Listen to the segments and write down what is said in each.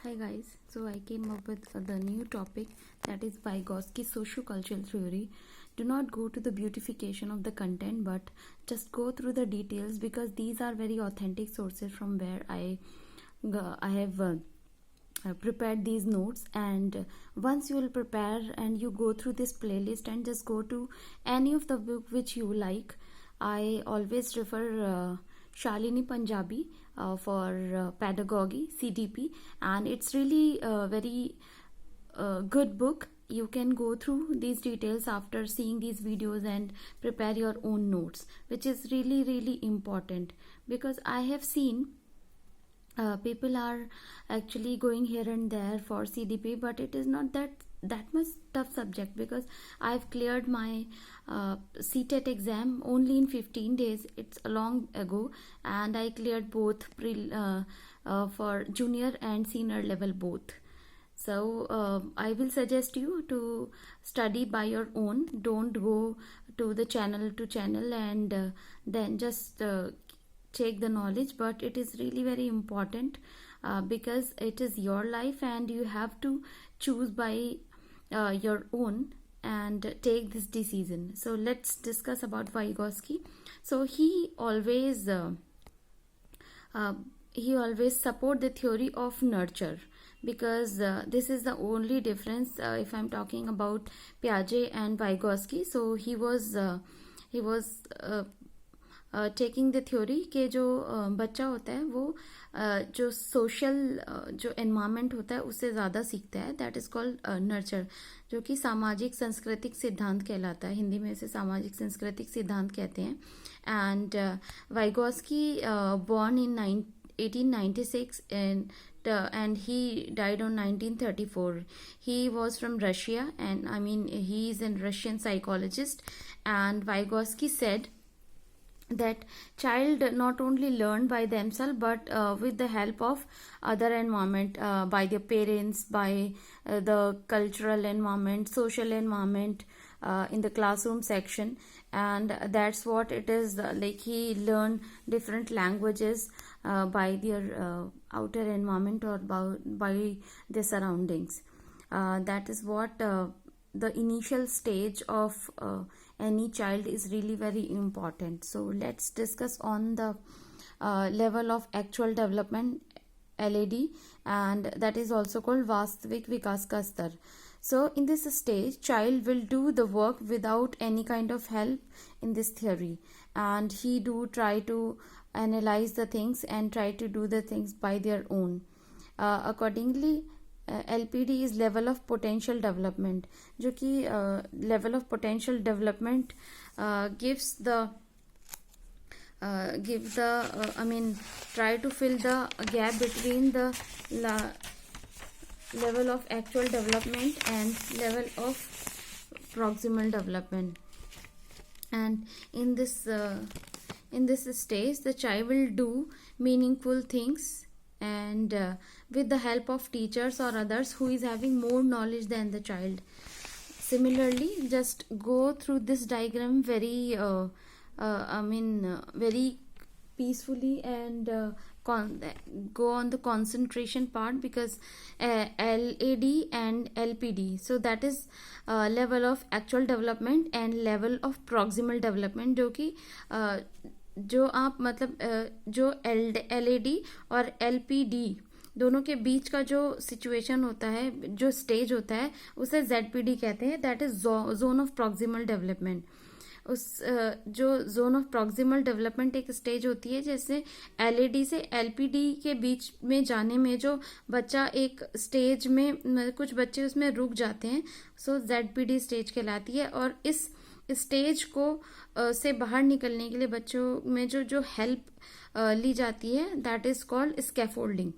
Hi guys, so I came up with the new topic, that is Vygotsky's socio-cultural theory. Do not go to the beautification of the content, but just go through the details, because these are very authentic sources from where I have prepared these notes. And once you will prepare and you go through this playlist and just go to any of the book which you like, I always refer Shalini Punjabi for pedagogy, CDP, and it's really a very good book. You can go through these details after seeing these videos and prepare your own notes, which is really important, because I have seen people are actually going here and there for CDP, but it is not that much tough subject, because I've cleared my CTET exam only in 15 days. It's a long ago, and I cleared both for junior and senior level both. So I will suggest you to study by your own. Don't go to the channel to channel and then just take the knowledge, but it is really very important, because it is your life and you have to choose by your own and take this decision. So let's discuss about Vygotsky. So uh, he always support the theory of nurture, because this is the only difference if I'm talking about Piaget and Vygotsky. So he was taking the theory के जो बच्चा होता है वो जो social जो environment होता है उससे ज़्यादा सीखता है, दैट इज़ कॉल्ड नर्चर, जो कि सामाजिक सांस्कृतिक सिद्धांत कहलाता है. हिंदी में इसे सामाजिक सांस्कृतिक सिद्धांत कहते हैं. And Vygotsky born in 1896 and he died on 1934. He was from Russia, and I mean he is a Russian psychologist. And Vygotsky said that child not only learn by themselves, but with the help of other environment, by their parents, by the cultural environment, social environment, in the classroom section. And that's what it is, like he learn different languages by their outer environment, or by their surroundings. That is what the initial stage of any child is really very important. So let's discuss on the level of actual development, LAD, and that is also called Vastvik Vikas ka Star. So in this stage, child will do the work without any kind of help in this theory, and he do try to analyze the things and try to do the things by their own. Accordingly, LPD is level of potential development, जो कि level of potential development gives the I mean try to fill the gap between the level of actual development and level of proximal development. And in this stage, the child will do meaningful things, and with the help of teachers or others who is having more knowledge than the child. Similarly, just go through this diagram very very peacefully, and go on the concentration part, because LAD and LPD, so that is level of actual development and level of proximal development, जो कि जो आप मतलब जो LAD और LPD दोनों के बीच का जो सिचुएशन होता है, जो स्टेज होता है, उसे ZPD कहते हैं, that is zone of proximal development. उस जो जोन ऑफ प्रॉक्सिमल डेवलपमेंट एक स्टेज होती है, जैसे LAD से LPD के बीच में जाने में जो बच्चा एक स्टेज में, कुछ बच्चे उसमें रुक जाते हैं, सो ZPD स्टेज कहलाती है. और इस स्टेज को से बाहर निकलने के लिए बच्चों में जो हेल्प ली जाती है, that is called scaffolding.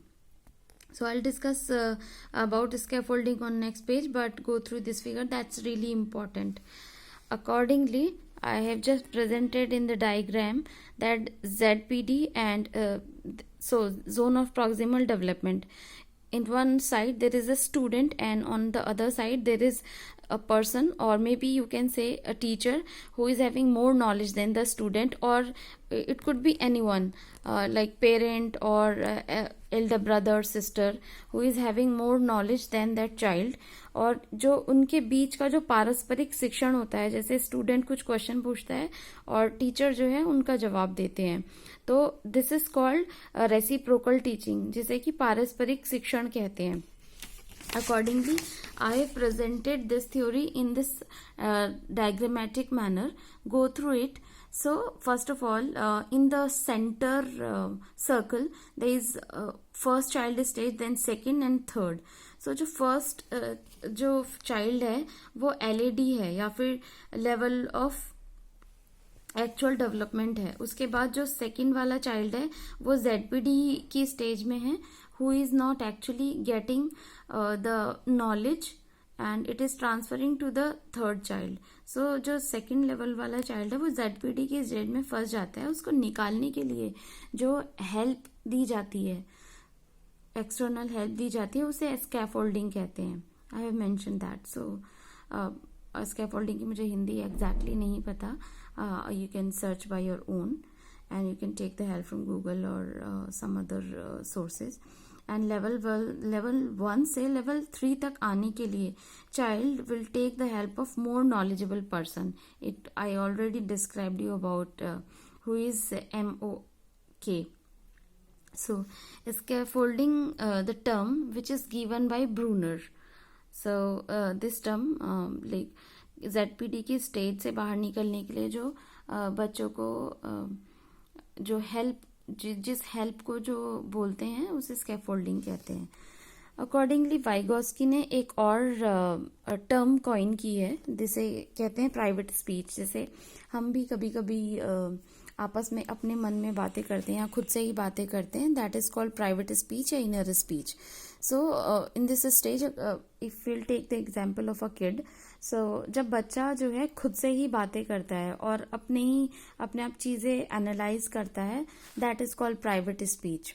So I'll discuss about scaffolding on next page, but go through this figure, that's really important. Accordingly, I have just presented in the diagram that ZPD and so zone of proximal development. In one side there is a student, and on the other side there is a person, or maybe you can say a teacher who is having more knowledge than the student, or it could be anyone, like parent or elder brother sister who is having more knowledge than that child. और जो उनके बीच का जो पारस्परिक शिक्षण होता है, जैसे स्टूडेंट कुछ क्वेश्चन पूछता है और टीचर जो है उनका जवाब देते हैं, तो this is called reciprocal teaching, जिसे कि पारस्परिक शिक्षण कहते हैं. Accordingly, I have presented this theory in this diagrammatic manner. Go through it. So, first of all, in the center circle, there is first child stage, then second and third. So, जो first जो child है वो LAD है या फिर level of actual development है. उसके बाद जो सेकंड वाला चाइल्ड है वो ZPD की स्टेज में है, who is not actually getting the knowledge and it is transferring to the third child. So जो सेकंड लेवल वाला चाइल्ड है वो ZPD की स्टेज में फंस जाता है. उसको निकालने के लिए जो हेल्प दी जाती है, एक्सटर्नल हेल्प दी जाती है, उसे स्कैफोल्डिंग कहते हैं. I have mention that. So scaffolding की मुझे हिंदी एग्जैक्टली नहीं पता. You can search by your own and you can take the help from Google or some other sources. And level 1 से level 3 तक आने के लिए child will take the help of more knowledgeable person. I already described you about who is MOK. So scaffolding, the term which is given by Brunner. So this term like ZPD की stage से बाहर निकलने के लिए जो बच्चों को जो हेल्प, जिस हेल्प को जो बोलते हैं उसे स्कैफोल्डिंग कहते हैं. अकॉर्डिंगली वाइगोस्की ने एक और टर्म कॉइन की है जिसे कहते हैं प्राइवेट स्पीच. जैसे हम भी कभी कभी आपस में अपने मन में बातें करते हैं या खुद से ही बातें करते हैं, that is called private speech या inner speech. So in this stage if will take the example of a kid. So जब बच्चा जो है खुद से ही बातें करता है और अपने आप चीजें एनालाइज करता है, that is called private speech.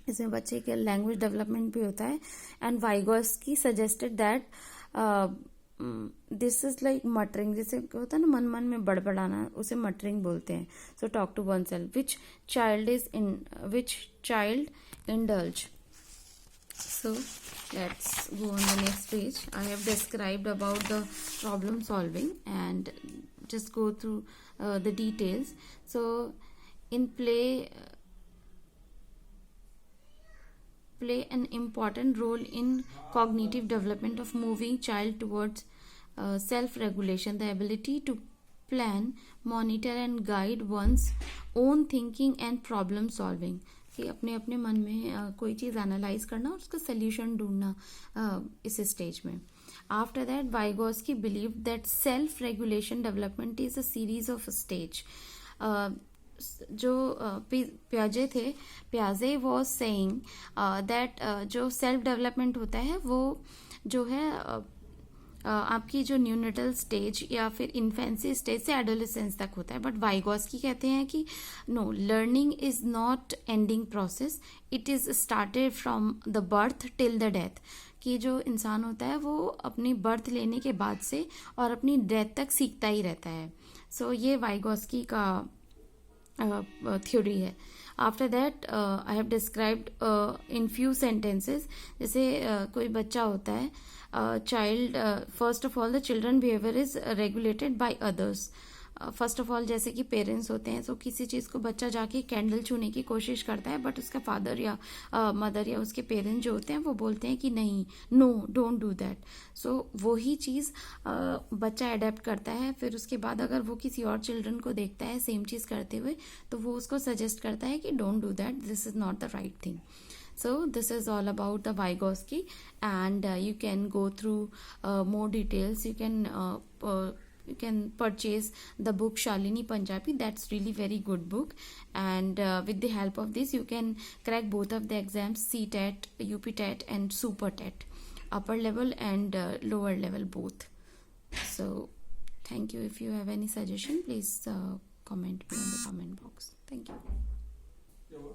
इसमें बच्चे के लैंग्वेज डेवलपमेंट भी होता है. And Vygotsky suggested that this is like muttering, जैसे होता है ना मन मन में बड़बड़ाना, उसे मटरिंग बोलते हैं. So talk to oneself, which child indulge. So let's go on the next page. I have described about the problem solving and just go through the details. So in play an important role in cognitive development of moving child towards self-regulation, the ability to plan, monitor and guide one's own thinking and problem solving. कि अपने अपने मन में कोई चीज़ analyse करना और उसका solution ढूंढना इस स्टेज में. After that Vygotsky believe that self regulation development is a series of stage. जो प्याजे वॉज सेइंग दैट जो सेल्फ डेवलपमेंट होता है वो जो है आपकी जो न्यूनेटल स्टेज या फिर इन्फेंसी स्टेज से एडोलेसेंस तक होता है. बट वाइगोस्की कहते हैं कि no, learning is not ending process, it is started from the birth till the death. कि जो इंसान होता है वो अपनी बर्थ लेने के बाद से और अपनी डेथ तक सीखता ही रहता है. सो ये वाइगोस्की का थ्योरी है. After that I have described in few sentences. जैसे कोई बच्चा होता है, child first of all the children behavior is regulated by others. First of all जैसे कि पेरेंट्स होते हैं, तो किसी चीज़ को बच्चा जाके कैंडल छूने की कोशिश करता है, बट उसका फादर या मदर या उसके पेरेंट्स जो होते हैं वो बोलते हैं कि नहीं, नो, डोंट डू दैट. सो वही चीज़ बच्चा अडेप्ट करता है. फिर उसके बाद अगर वो किसी और चिल्ड्रन को देखता है सेम चीज़ करते हुए, तो वो उसको सजेस्ट करता है कि don't do that, this is not the right thing. So this is all about the Vygotsky, and you can go through more details. You can purchase the book Shalini Punjabi. That's really very good book, and with the help of this you can crack both of the exams, CTET, UPTET and Super TET, upper level and lower level both. So thank you. If you have any suggestion, please comment me in the comment box. Thank you.